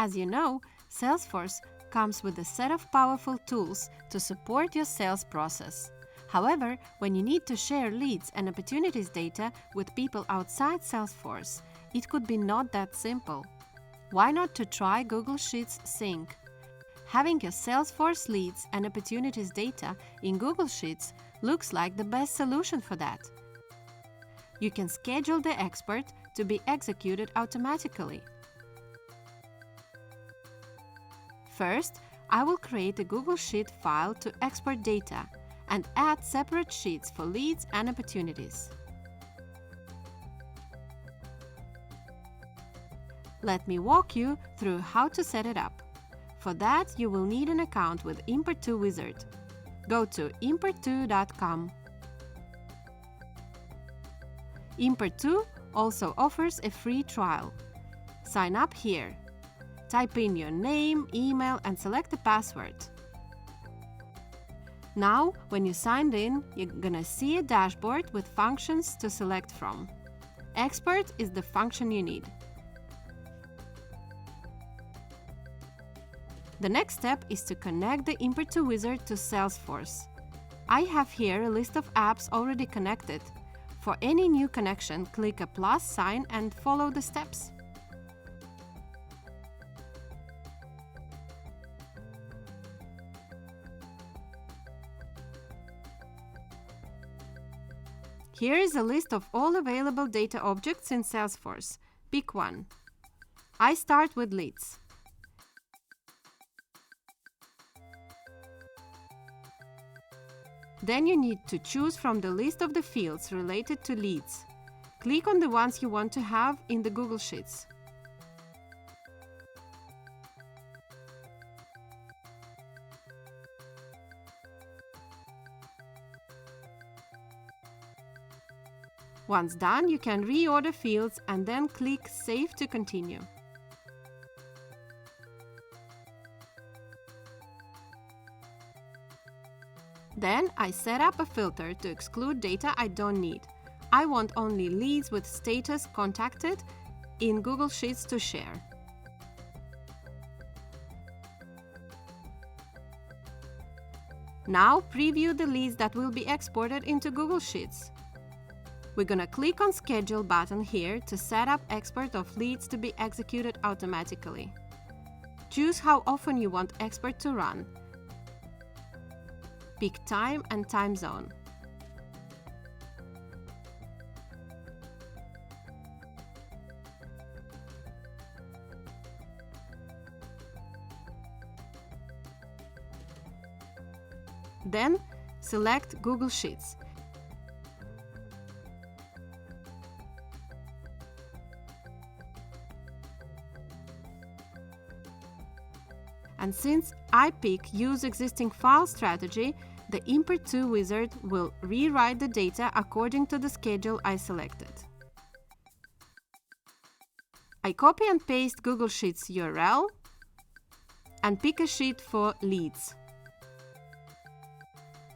As you know, Salesforce comes with a set of powerful tools to support your sales process. However, when you need to share leads and opportunities data with people outside Salesforce, it could be not that simple. Why not to try Google Sheets Sync? Having your Salesforce leads and opportunities data in Google Sheets looks like the best solution for that. You can schedule the export to be executed automatically. First, I will create a Google Sheet file to export data and add separate sheets for leads and opportunities. Let me walk you through how to set it up. For that, you will need an account with Import2 Wizard. Go to import2.com. Import2 also offers a free trial. Sign up here. Type in your name, email, and select a password. Now, when you signed in, you're gonna see a dashboard with functions to select from. Export is the function you need. The next step is to connect the Import2 Wizard to Salesforce. I have here a list of apps already connected. For any new connection, click a plus sign and follow the steps. Here is a list of all available data objects in Salesforce. Pick one. I start with leads. Then you need to choose from the list of the fields related to leads. Click on the ones you want to have in the Google Sheets. Once done, you can reorder fields and then click Save to continue. Then I set up a filter to exclude data I don't need. I want only leads with status contacted in Google Sheets to share. Now preview the leads that will be exported into Google Sheets. We're gonna click on Schedule button here to set up export of leads to be executed automatically. Choose how often you want export to run. Pick time and time zone. Then select Google Sheets. And since I pick Use Existing File strategy, the Import2 Wizard will rewrite the data according to the schedule I selected. I copy and paste Google Sheets URL and pick a sheet for leads.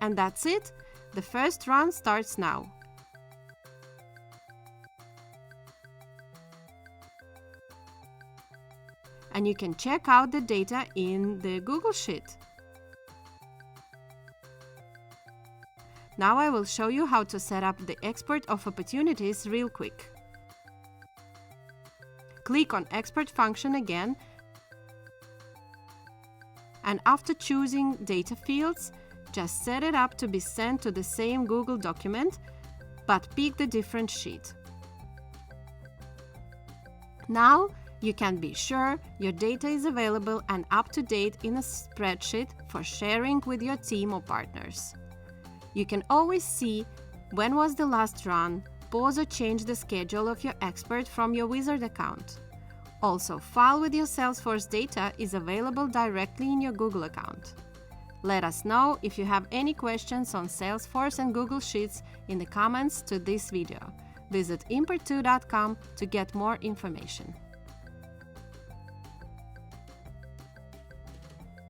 And that's it. The first run starts now. And you can check out the data in the Google Sheet. Now I will show you how to set up the export of opportunities real quick. Click on Export function again, and after choosing data fields, just set it up to be sent to the same Google document, but pick the different sheet. Now you can be sure your data is available and up to date in a spreadsheet for sharing with your team or partners. You can always see when was the last run, pause or change the schedule of your export from your Wizard account. Also, file with your Salesforce data is available directly in your Google account. Let us know if you have any questions on Salesforce and Google Sheets in the comments to this video. Visit import2.com to get more information.